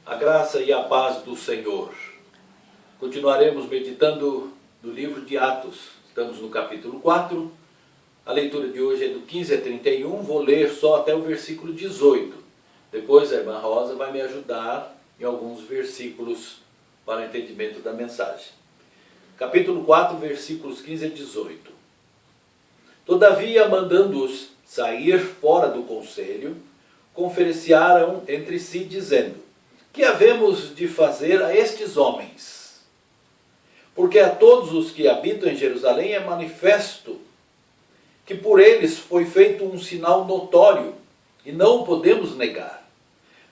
A graça e a paz do Senhor. Continuaremos meditando no livro de Atos. Estamos no capítulo 4. A leitura de hoje é do 15 a 31. Vou ler só até o versículo 18. Depois a irmã Rosa vai me ajudar em alguns versículos para o entendimento da mensagem. Capítulo 4, versículos 15 a 18. Todavia, mandando-os sair fora do conselho, conferenciaram entre si, dizendo: que havemos de fazer a estes homens? Porque a todos os que habitam em Jerusalém é manifesto que por eles foi feito um sinal notório, e não o podemos negar.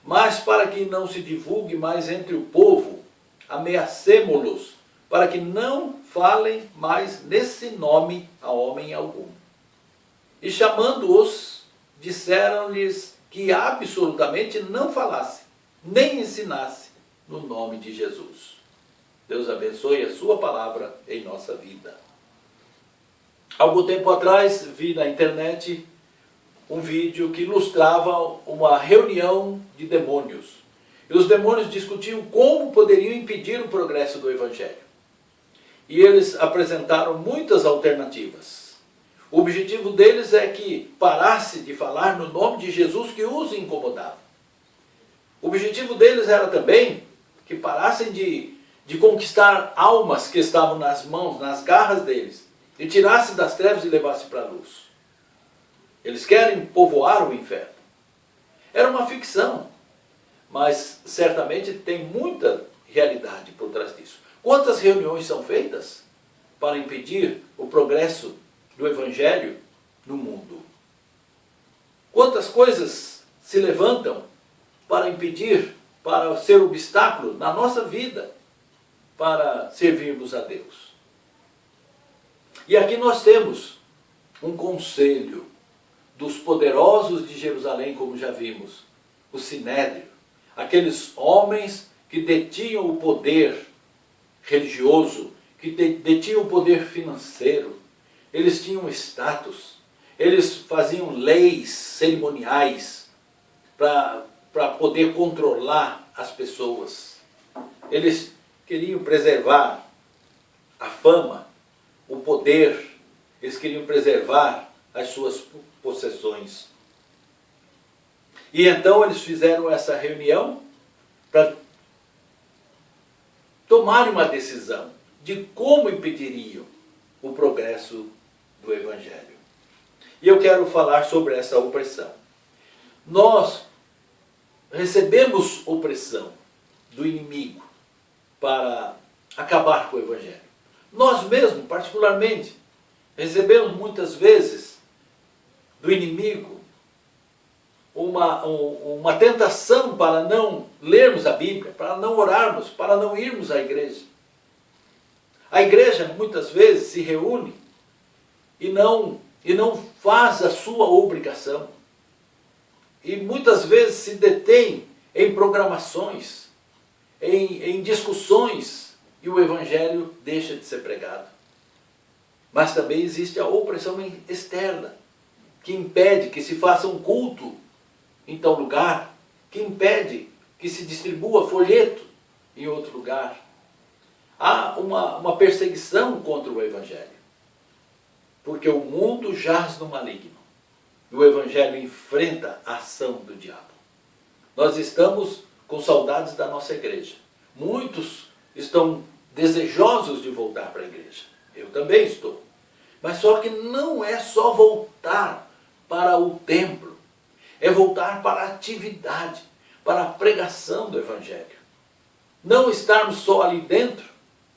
Mas para que não se divulgue mais entre o povo, ameacemo-los, para que não falem mais nesse nome a homem algum. E chamando-os, disseram-lhes que absolutamente não falasse, nem ensinasse no nome de Jesus. Deus abençoe a sua palavra em nossa vida. Algum tempo atrás vi na internet um vídeo que ilustrava uma reunião de demônios. E os demônios discutiam como poderiam impedir o progresso do Evangelho. E eles apresentaram muitas alternativas. O objetivo deles é que parasse de falar no nome de Jesus que os incomodava. O objetivo deles era também que parassem de conquistar almas que estavam nas mãos, nas garras deles, e tirassem das trevas e levassem para a luz. Eles querem povoar o inferno. Era uma ficção, mas certamente tem muita realidade por trás disso. Quantas reuniões são feitas para impedir o progresso do Evangelho no mundo? Quantas coisas se levantam para impedir, para ser obstáculo na nossa vida, para servirmos a Deus? E aqui nós temos um conselho dos poderosos de Jerusalém, como já vimos, o Sinédrio, aqueles homens que detinham o poder religioso, que detinham o poder financeiro. Eles tinham status, eles faziam leis cerimoniais para poder controlar as pessoas. Eles queriam preservar a fama, o poder, eles queriam preservar as suas possessões. E então eles fizeram essa reunião para tomarem uma decisão de como impediriam o progresso do Evangelho. E eu quero falar sobre essa opressão. Nós recebemos opressão do inimigo para acabar com o Evangelho. Nós mesmos, particularmente, recebemos muitas vezes do inimigo uma tentação para não lermos a Bíblia, para não orarmos, para não irmos à igreja. A igreja muitas vezes se reúne e não faz a sua obrigação. E muitas vezes se detém em programações, em discussões, e o Evangelho deixa de ser pregado. Mas também existe a opressão externa, que impede que se faça um culto em tal lugar, que impede que se distribua folheto em outro lugar. Há uma perseguição contra o Evangelho, porque o mundo jaz no maligno, e o Evangelho enfrenta a ação do diabo. Nós estamos com saudades da nossa igreja. Muitos estão desejosos de voltar para a igreja. Eu também estou. Mas só que não é só voltar para o templo, é voltar para a atividade, para a pregação do Evangelho. Não estarmos só ali dentro,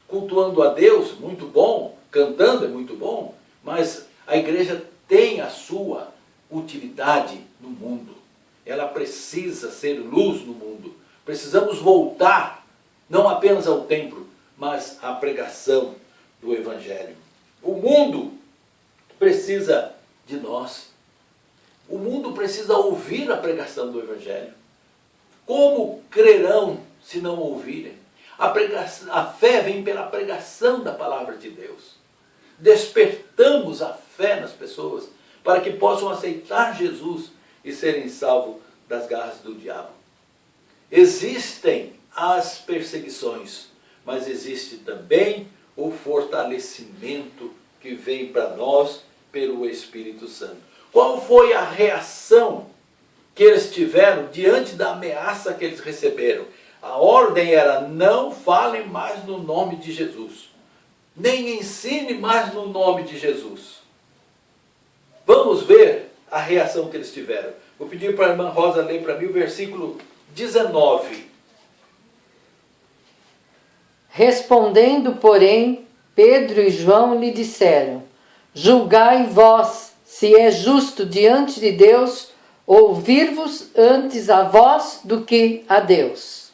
cultuando a Deus, muito bom, cantando é muito bom, mas a igreja tem a sua utilidade no mundo. Ela precisa ser luz no mundo. Precisamos voltar, não apenas ao templo, mas à pregação do Evangelho. O mundo precisa de nós. O mundo precisa ouvir a pregação do Evangelho. Como crerão se não ouvirem? A fé vem pela pregação da palavra de Deus. Despertamos a fé nas pessoas para que possam aceitar Jesus e serem salvos das garras do diabo. Existem as perseguições, mas existe também o fortalecimento que vem para nós pelo Espírito Santo. Qual foi a reação que eles tiveram diante da ameaça que eles receberam? A ordem era: não falem mais no nome de Jesus, nem ensine mais no nome de Jesus. Vamos ver a reação que eles tiveram. Vou pedir para a irmã Rosa ler para mim o versículo 19. Respondendo, porém, Pedro e João lhe disseram: julgai vós se é justo diante de Deus ouvir-vos antes a vós do que a Deus.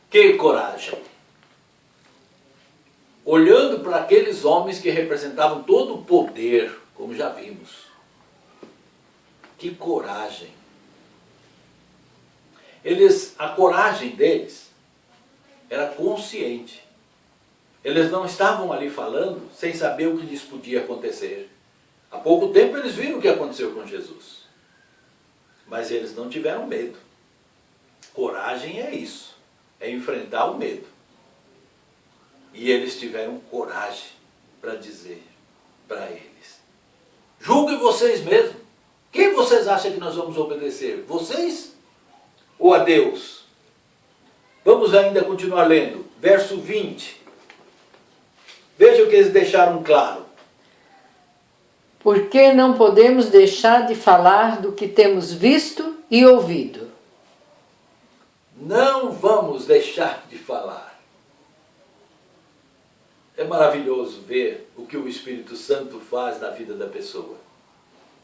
Que coragem! Olhando para aqueles homens que representavam todo o poder, como já vimos. Que coragem! A coragem deles era consciente. Eles não estavam ali falando sem saber o que lhes podia acontecer. Há pouco tempo eles viram o que aconteceu com Jesus. Mas eles não tiveram medo. Coragem é isso. É enfrentar o medo. E eles tiveram coragem para dizer para eles: julguem vocês mesmos. Quem vocês acham que nós vamos obedecer? Vocês ou a Deus? Vamos ainda continuar lendo. Verso 20. Veja o que eles deixaram claro. Porque não podemos deixar de falar do que temos visto e ouvido. Não vamos deixar de falar. É maravilhoso ver o que o Espírito Santo faz na vida da pessoa.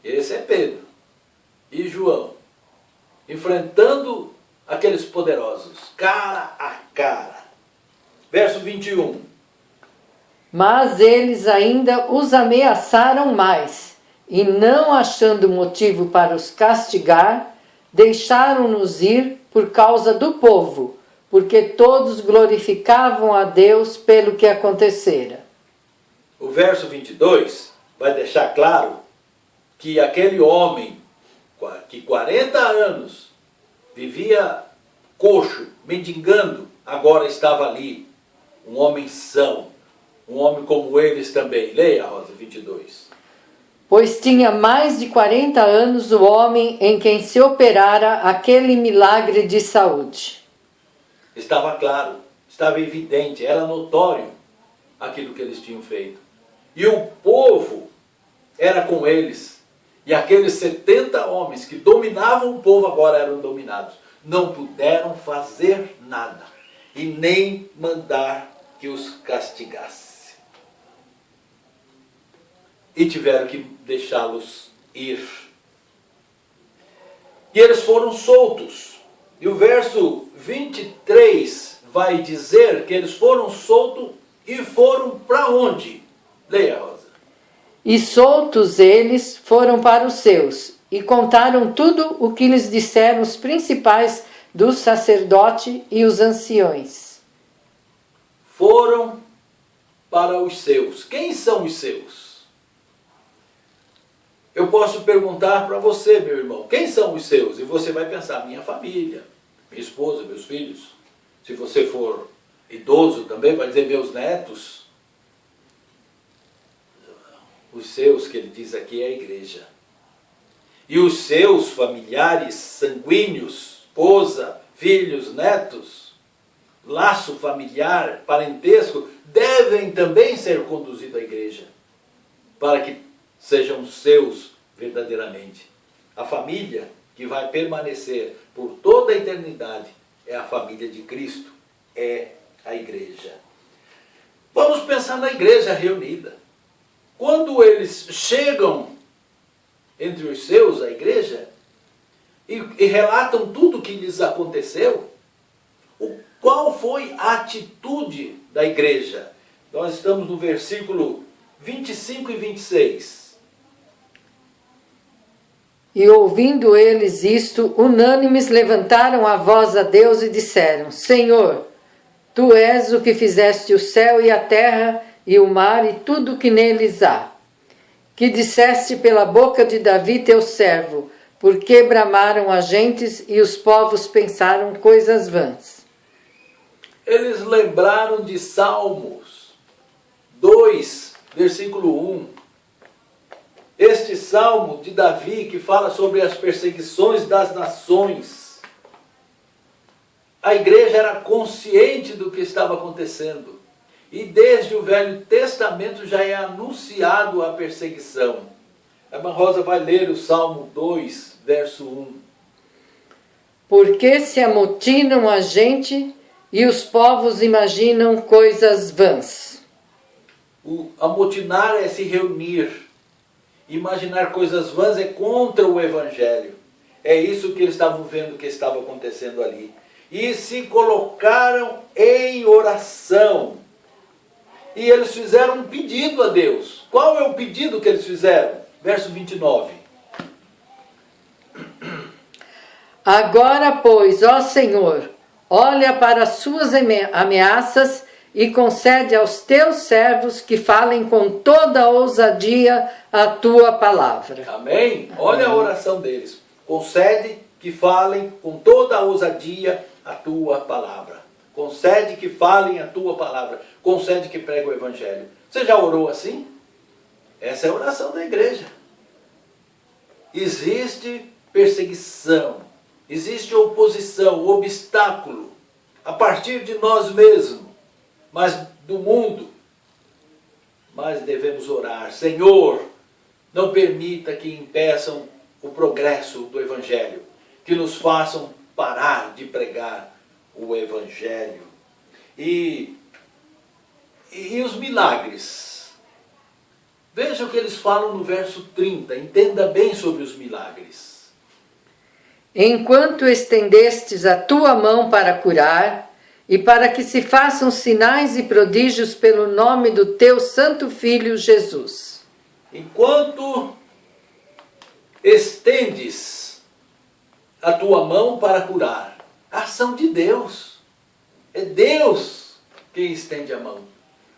Esse é Pedro e João, enfrentando aqueles poderosos, cara a cara. Verso 21. Mas eles ainda os ameaçaram mais, e não achando motivo para os castigar, deixaram-nos ir por causa do povo, porque todos glorificavam a Deus pelo que acontecera. O verso 22 vai deixar claro que aquele homem que 40 anos vivia coxo, mendigando, agora estava ali, um homem são, um homem como eles também. Leia, Rosa, 22. Pois tinha mais de 40 anos o homem em quem se operara aquele milagre de saúde. Estava claro, estava evidente, era notório aquilo que eles tinham feito. E o povo era com eles. E aqueles 70 homens que dominavam o povo agora eram dominados. Não puderam fazer nada e nem mandar que os castigasse. E tiveram que deixá-los ir. E eles foram soltos. E o verso 23 vai dizer que eles foram soltos e foram para onde? Leia, Rosa. E soltos eles foram para os seus, e contaram tudo o que lhes disseram os principais dos sacerdotes e os anciões. Foram para os seus. Quem são os seus? Eu posso perguntar para você, meu irmão, quem são os seus? E você vai pensar: minha família, minha esposa, meus filhos. Se você for idoso também, vai dizer meus netos. Os seus, que ele diz aqui, é a igreja. E os seus familiares sanguíneos, esposa, filhos, netos, laço familiar, parentesco, devem também ser conduzidos à igreja, para que sejam seus verdadeiramente. A família que vai permanecer por toda a eternidade é a família de Cristo, é a igreja. Vamos pensar na igreja reunida. Quando eles chegam entre os seus, a igreja, e relatam tudo o que lhes aconteceu, qual foi a atitude da igreja? Nós estamos no versículo 25 e 26. E ouvindo eles isto, unânimes levantaram a voz a Deus e disseram: Senhor, Tu és o que fizeste o céu e a terra e o mar e tudo o que neles há. Que disseste pela boca de Davi teu servo: porque bramaram as gentes e os povos pensaram coisas vãs. Eles lembraram de Salmos 2, versículo 1. Este salmo de Davi que fala sobre as perseguições das nações. A igreja era consciente do que estava acontecendo. E desde o Velho Testamento já é anunciado a perseguição. A irmã Rosa vai ler o Salmo 2, verso 1. Porque se amotinam a gente e os povos imaginam coisas vãs. O amotinar é se reunir. Imaginar coisas vãs é contra o Evangelho. É isso que eles estavam vendo que estava acontecendo ali. E se colocaram em oração. E eles fizeram um pedido a Deus. Qual é o pedido que eles fizeram? Verso 29. Agora, pois, ó Senhor, olha para as suas ameaças e concede aos teus servos que falem com toda ousadia a tua palavra. Amém? Olha a oração deles. Concede que falem com toda a ousadia a tua palavra. Concede que falem a tua palavra. Concede que pregue o Evangelho. Você já orou assim? Essa é a oração da igreja. Existe perseguição, existe oposição, obstáculo, a partir de nós mesmos, mas do mundo. Mas devemos orar. Senhor, não permita que impeçam o progresso do Evangelho, que nos façam parar de pregar o Evangelho. E os milagres? Veja o que eles falam no verso 30, entenda bem sobre os milagres. Enquanto estendestes a tua mão para curar, e para que se façam sinais e prodígios pelo nome do teu santo Filho Jesus. Enquanto estendes a tua mão para curar, a ação de Deus. É Deus quem estende a mão.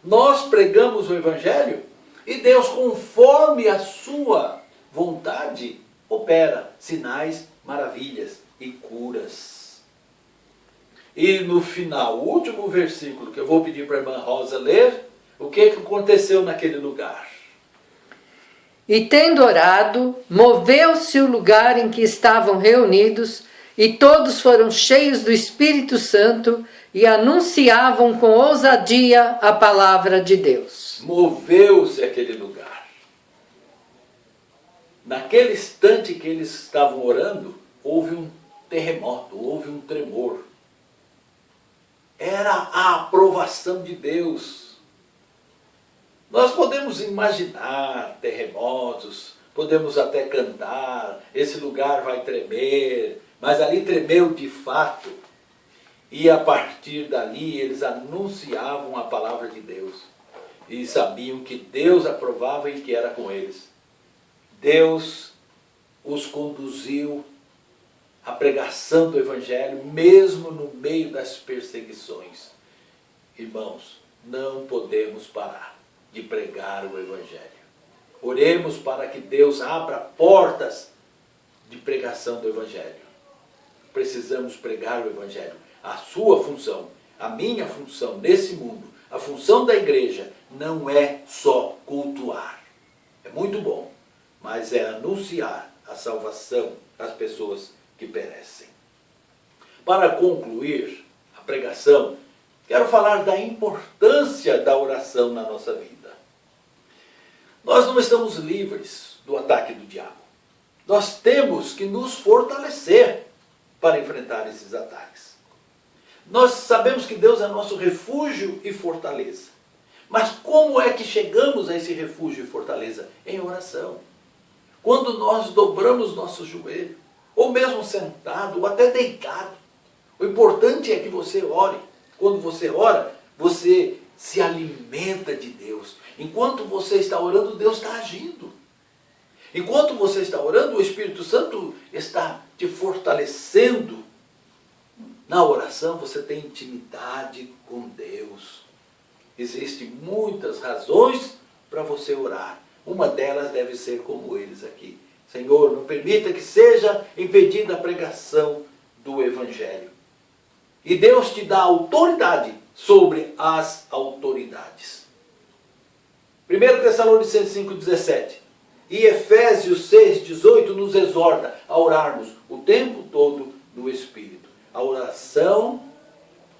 Nós pregamos o Evangelho e Deus, conforme a sua vontade, opera sinais, maravilhas e curas. E no final, o último versículo que eu vou pedir para a irmã Rosa ler, o que aconteceu naquele lugar? E tendo orado, moveu-se o lugar em que estavam reunidos, e todos foram cheios do Espírito Santo e anunciavam com ousadia a palavra de Deus. Moveu-se aquele lugar. Naquele instante que eles estavam orando, houve um terremoto, houve um tremor. Era a aprovação de Deus. Nós podemos imaginar terremotos, podemos até cantar, esse lugar vai tremer, mas ali tremeu de fato. E a partir dali eles anunciavam a palavra de Deus. E sabiam que Deus aprovava e que era com eles. Deus os conduziu à pregação do Evangelho, mesmo no meio das perseguições. Irmãos, não podemos parar de pregar o Evangelho. Oremos para que Deus abra portas de pregação do Evangelho. Precisamos pregar o Evangelho. A sua função, a minha função nesse mundo, a função da igreja não é só cultuar. É muito bom, mas é anunciar a salvação às pessoas que perecem. Para concluir a pregação, quero falar da importância da oração na nossa vida. Nós não estamos livres do ataque do diabo. Nós temos que nos fortalecer para enfrentar esses ataques. Nós sabemos que Deus é nosso refúgio e fortaleza. Mas como é que chegamos a esse refúgio e fortaleza? Em oração. Quando nós dobramos nosso joelho, ou mesmo sentado, ou até deitado. O importante é que você ore. Quando você ora, você se alimenta de Deus. Enquanto você está orando, Deus está agindo. Enquanto você está orando, o Espírito Santo está te fortalecendo. Na oração você tem intimidade com Deus. Existem muitas razões para você orar. Uma delas deve ser como eles aqui. Senhor, não permita que seja impedida a pregação do Evangelho. E Deus te dá autoridade sobre as autoridades. 1 Tessalonicenses 5,17 e Efésios 6,18 nos exorta a orarmos o tempo todo no Espírito. A oração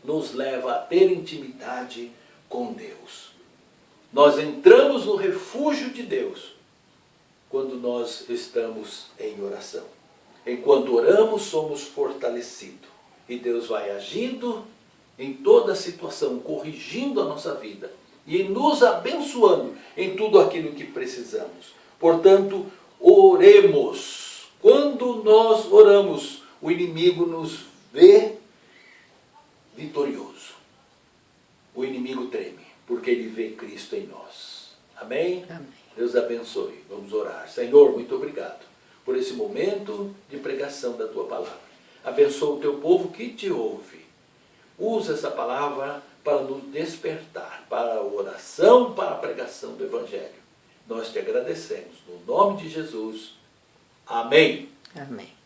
nos leva a ter intimidade com Deus. Nós entramos no refúgio de Deus quando nós estamos em oração. Enquanto oramos, somos fortalecidos. E Deus vai agindo em toda a situação, corrigindo a nossa vida e nos abençoando em tudo aquilo que precisamos. Portanto, oremos. Quando nós oramos, o inimigo nos vê vitorioso. O inimigo treme, porque ele vê Cristo em nós. Amém? Amém. Deus abençoe. Vamos orar. Senhor, muito obrigado por esse momento de pregação da Tua palavra. Abençoa o Teu povo que te ouve. Usa essa palavra para nos despertar, para a oração, para a pregação do Evangelho. Nós te agradecemos. No nome de Jesus. Amém. Amém.